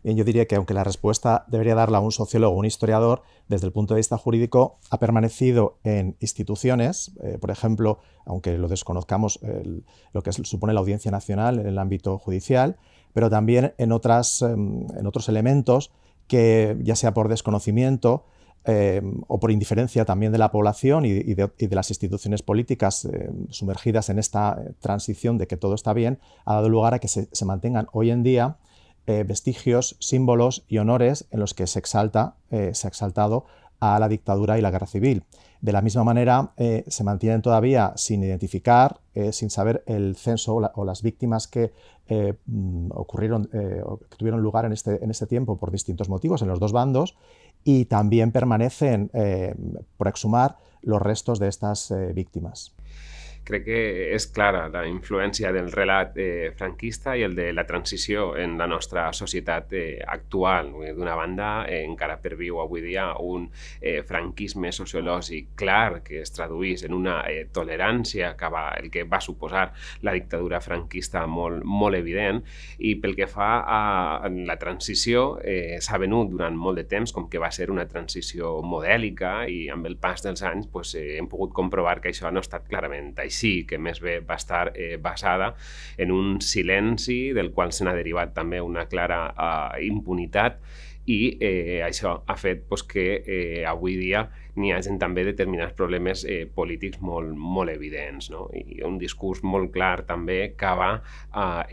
Bien, yo diría que aunque la respuesta debería darla un sociólogo o un historiador, desde el punto de vista jurídico ha permanecido en instituciones, por ejemplo, aunque lo desconozcamos, lo que supone la Audiencia Nacional en el ámbito judicial, pero también en otros elementos que, ya sea por desconocimiento o por indiferencia también de la población y de las instituciones políticas sumergidas en esta transición de que todo está bien, ha dado lugar a que se mantengan hoy en día vestigios, símbolos y honores en los que se ha exaltado a la dictadura y la guerra civil. De la misma manera, se mantienen todavía sin identificar, sin saber el censo o las víctimas que ocurrieron o que tuvieron lugar en este tiempo por distintos motivos en los dos bandos, y también permanecen por exhumar los restos de estas víctimes. Crec que és clara la influència del relat franquista i el de la transició en la nostra societat actual. D'una banda, encara perviu avui dia un franquisme sociològic clar que es traduís en una tolerància cap al que va suposar la dictadura franquista molt, molt evident, i pel que fa a la transició s'ha venut durant molt de temps com que va ser una transició modèlica, i amb el pas dels anys hem pogut comprovar que això no ha estat clarament així, que més bé va estar basada en un silenci del qual se n'ha derivat també una clara impunitat, i això ha fet que avui dia n'hi hagi també determinats problemes polítics molt, molt evidents, no? I un discurs molt clar també que va a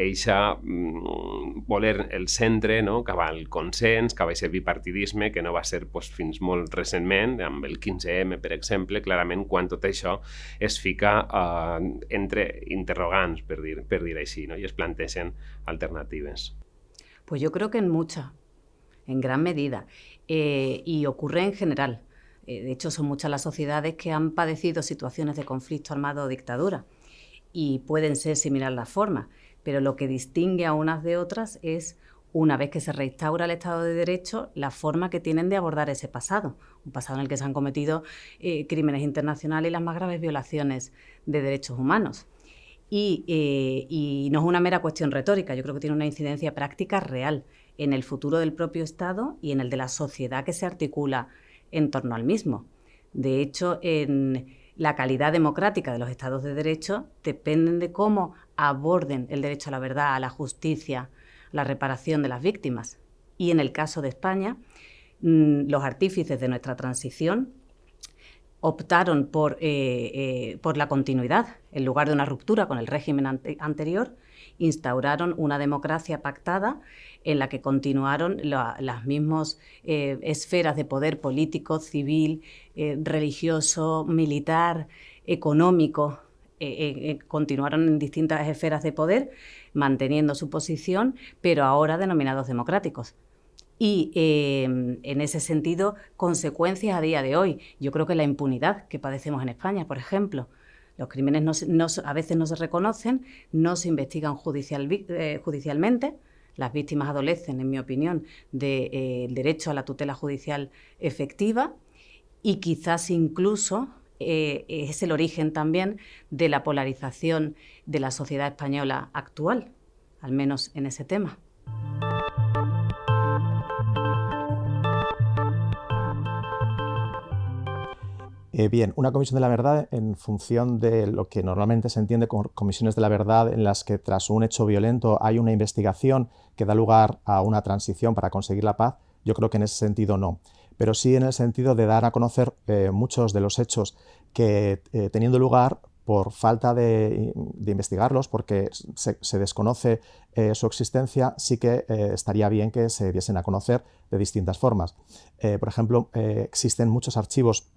voler el centre, no? Que va al consens, que va aquest bipartidisme que no va ser fins molt recentment, amb el 15M, per exemple, clarament quan tot això es fica entre interrogants, per dir així, no? I es plantegen alternatives. Pues yo creo que en gran medida, y ocurre en general. De hecho, son muchas las sociedades que han padecido situaciones de conflicto armado o dictadura, y pueden ser similares las formas, pero lo que distingue a unas de otras es, una vez que se reinstaura el Estado de Derecho, la forma que tienen de abordar ese pasado, un pasado en el que se han cometido crímenes internacionales y las más graves violaciones de derechos humanos. Y no es una mera cuestión retórica, yo creo que tiene una incidencia práctica real en el futuro del propio Estado y en el de la sociedad que se articula en torno al mismo. De hecho, en la calidad democrática de los Estados de Derecho dependen de cómo aborden el derecho a la verdad, a la justicia, la reparación de las víctimas. Y en el caso de España, los artífices de nuestra transición optaron por la continuidad en lugar de una ruptura con el régimen anterior. Instauraron una democracia pactada en la que continuaron las mismas esferas de poder político, civil, religioso, militar, económico, continuaron en distintas esferas de poder, manteniendo su posición, pero ahora denominados democráticos. Y en ese sentido, consecuencias a día de hoy. Yo creo que la impunidad que padecemos en España, por ejemplo, los crímenes a veces no se reconocen, no se investigan judicialmente. Las víctimas adolecen, en mi opinión, del derecho a la tutela judicial efectiva, y quizás incluso es el origen también de la polarización de la sociedad española actual, al menos en ese tema. Bien, una comisión de la verdad, en función de lo que normalmente se entiende como comisiones de la verdad, en las que tras un hecho violento hay una investigación que da lugar a una transición para conseguir la paz, yo creo que en ese sentido no. Pero sí en el sentido de dar a conocer muchos de los hechos que, teniendo lugar, por falta de investigarlos, porque se desconoce su existencia, sí que estaría bien que se diesen a conocer de distintas formas. Por ejemplo, existen muchos archivos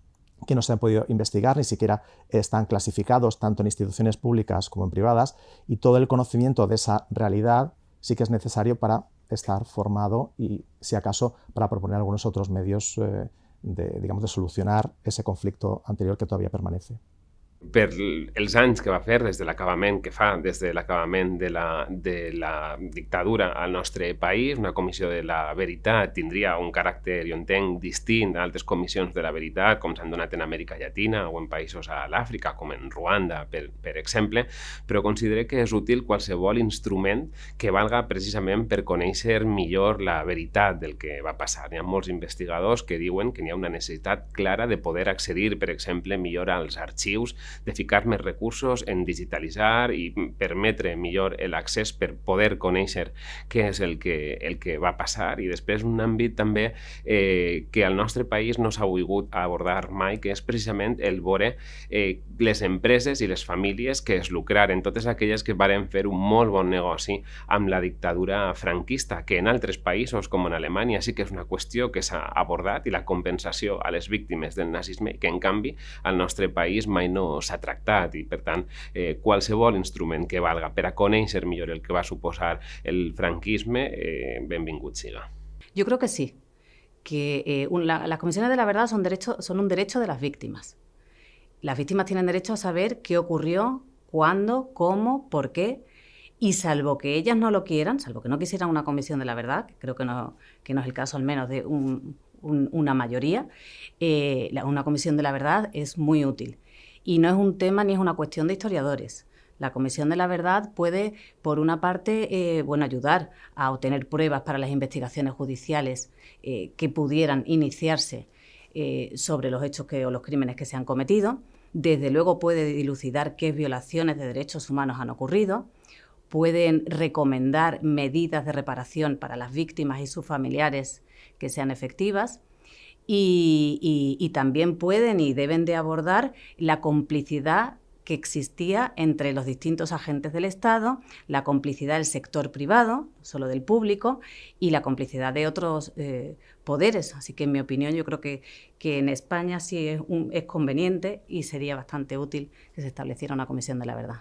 que no se han podido investigar, ni siquiera están clasificados tanto en instituciones públicas como en privadas, y todo el conocimiento de esa realidad sí que es necesario para estar formado y, si acaso, para proponer algunos otros medios de solucionar ese conflicto anterior que todavía permanece. Per els anys que va fer des de l'acabament de la dictadura al nostre país. Una comissió de la veritat tindria un caràcter, jo entenc, distint a altres comissions de la veritat, com s'han donat en Amèrica Llatina o en països a l'Àfrica, com en Ruanda, per exemple, però considero que és útil qualsevol instrument que valga precisament per conèixer millor la veritat del que va passar. Hi ha molts investigadors que diuen que hi ha una necessitat clara de poder accedir, per exemple, millor als arxius, de ficar més recursos en digitalitzar i permetre millor l'accés per poder conèixer què és el que va passar. I després un àmbit també que al nostre país no s'ha volgut abordar mai, que és precisament el veure les empreses i les famílies que es lucraren, totes aquelles que varen fer un molt bon negoci amb la dictadura franquista, que en altres països com en Alemanya sí que és una qüestió que s'ha abordat, i la compensació a les víctimes del nazisme, que en canvi al nostre país mai no s'ha tractat. I per tant qualsevol instrument que valga per a conèixer millor el que va suposar el franquisme, benvingut siga. Yo creo que sí, que las comisiones de la verdad son un derecho de las víctimas. Las víctimas tienen derecho a saber qué ocurrió, cuándo, cómo, por qué, y salvo que ellas no lo quieran, salvo que no quisieran una comisión de la verdad, que creo que no es el caso al menos de una mayoría, una comisión de la verdad es muy útil. Y no es un tema ni es una cuestión de historiadores. La Comisión de la Verdad puede, por una parte, ayudar a obtener pruebas para las investigaciones judiciales que pudieran iniciarse sobre los hechos o los crímenes que se han cometido. Desde luego puede dilucidar qué violaciones de derechos humanos han ocurrido. Pueden recomendar medidas de reparación para las víctimas y sus familiares que sean efectivas. Y también pueden y deben de abordar la complicidad que existía entre los distintos agentes del Estado, la complicidad del sector privado, solo del público, y la complicidad de otros poderes. Así que, en mi opinión, yo creo que en España sí es conveniente y sería bastante útil que se estableciera una comisión de la verdad.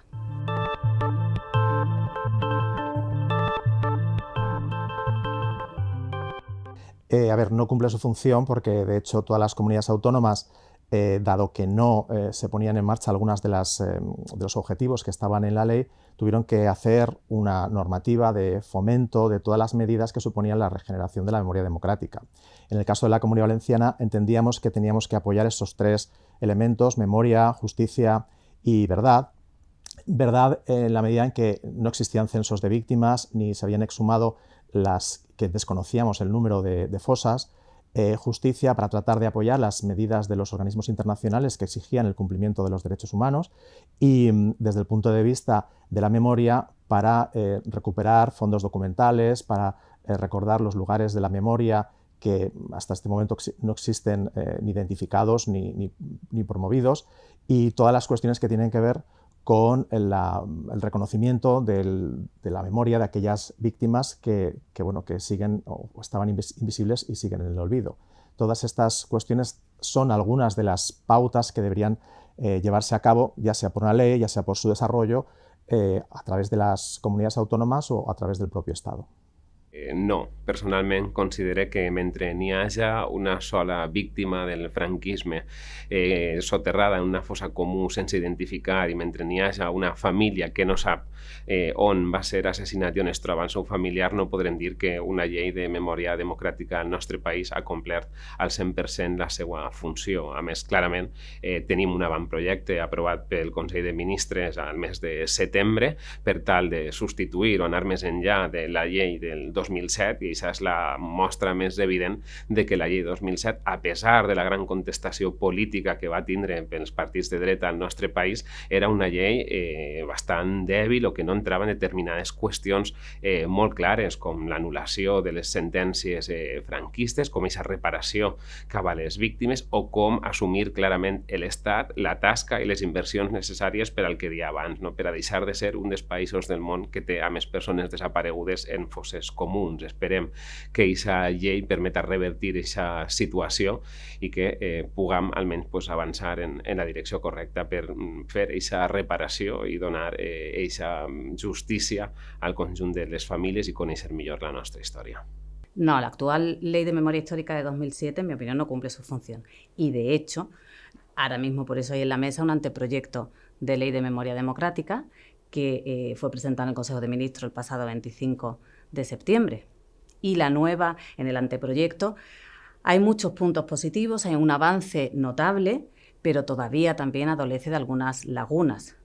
No cumple su función porque, de hecho, todas las comunidades autónomas, dado que no se ponían en marcha algunas de los objetivos que estaban en la ley, tuvieron que hacer una normativa de fomento de todas las medidas que suponían la regeneración de la memoria democrática. En el caso de la Comunidad Valenciana entendíamos que teníamos que apoyar estos tres elementos: memoria, justicia y verdad. Verdad en la medida en que no existían censos de víctimas ni se habían exhumado las que desconocíamos el número de fosas. Justicia para tratar de apoyar las medidas de los organismos internacionales que exigían el cumplimiento de los derechos humanos, y desde el punto de vista de la memoria para recuperar fondos documentales, para recordar los lugares de la memoria que hasta este momento no existen ni identificados ni promovidos, y todas las cuestiones que tienen que ver con el reconocimiento de la memoria de aquellas víctimas que siguen o estaban invisibles y siguen en el olvido. Todas estas cuestiones son algunas de las pautas que deberían llevarse a cabo, ya sea por una ley, ya sea por su desarrollo, a través de las comunidades autónomas o a través del propio Estado. No, personalment considero que mentre n'hi haja una sola víctima del franquisme soterrada en una fossa comú sense identificar, i mentre n'hi haja una família que no sap on va ser assassinat i on es troba el seu familiar, no podrem dir que una llei de memòria democràtica al nostre país ha complert al 100% la seva funció. A més, clarament, tenim un avantprojecte aprovat pel Consell de Ministres al mes de setembre per tal de substituir o anar més enllà de la llei del 2007, i això és la mostra més evident de que la llei 2007, a pesar de la gran contestació política que va tindre pels partits de dreta al nostre país, era una llei bastant dèbil o que no entrava en determinades qüestions molt clares, com l'anul·lació de les sentències franquistes, com aquesta reparació cap a les víctimes, o com assumir clarament l'Estat, la tasca i les inversions necessàries per al que deia abans, per a deixar de ser un dels països del món que té a més persones desaparegudes en fosses comuns. Esperem que aquesta llei permeta revertir aquesta situació i que puguem almenys avançar en la direcció correcta per fer aquesta reparació i donar aquesta justícia al conjunt de les famílies i conèixer millor la nostra història. No, la actual Ley de Memoria Histórica de 2007, en mi opinión, no cumple su función. Y, de hecho, Ahora mismo, por eso hay en la mesa un anteproyecto de ley de memoria democrática que fue presentado en el Consejo de Ministros el pasado 25 de septiembre. Y la nueva, en el anteproyecto, hay muchos puntos positivos, hay un avance notable, pero todavía también adolece de algunas lagunas.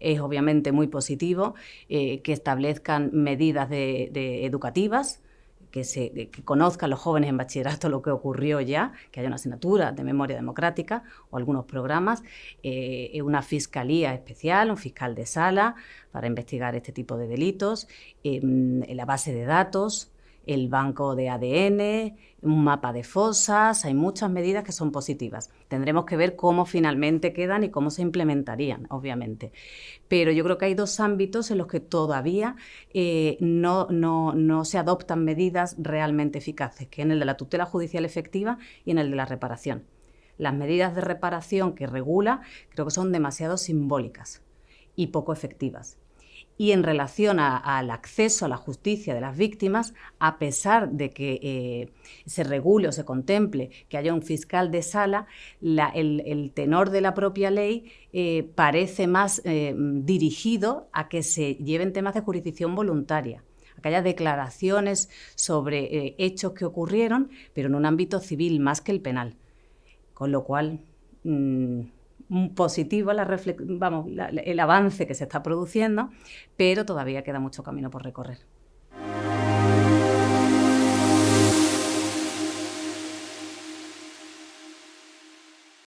Es obviamente muy positivo que establezcan medidas educativas, que conozcan los jóvenes en bachillerato lo que ocurrió ya, que haya una asignatura de memoria democrática o algunos programas, una fiscalía especial, un fiscal de sala para investigar este tipo de delitos, la base de datos, el banco de ADN, un mapa de fosas, hay muchas medidas que son positivas. Tendremos que ver cómo finalmente quedan y cómo se implementarían, obviamente. Pero yo creo que hay dos ámbitos en los que todavía no se adoptan medidas realmente eficaces, que es en el de la tutela judicial efectiva y en el de la reparación. Las medidas de reparación que regula creo que son demasiado simbólicas y poco efectivas. Y en relación al acceso a la justicia de las víctimas, a pesar de que se regule o se contemple que haya un fiscal de sala, el tenor de la propia ley parece más dirigido a que se lleven temas de jurisdicción voluntaria, a que haya declaraciones sobre hechos que ocurrieron, pero en un ámbito civil más que el penal. Con lo cual, positivo el avance que se está produciendo, pero todavía queda mucho camino por recorrer.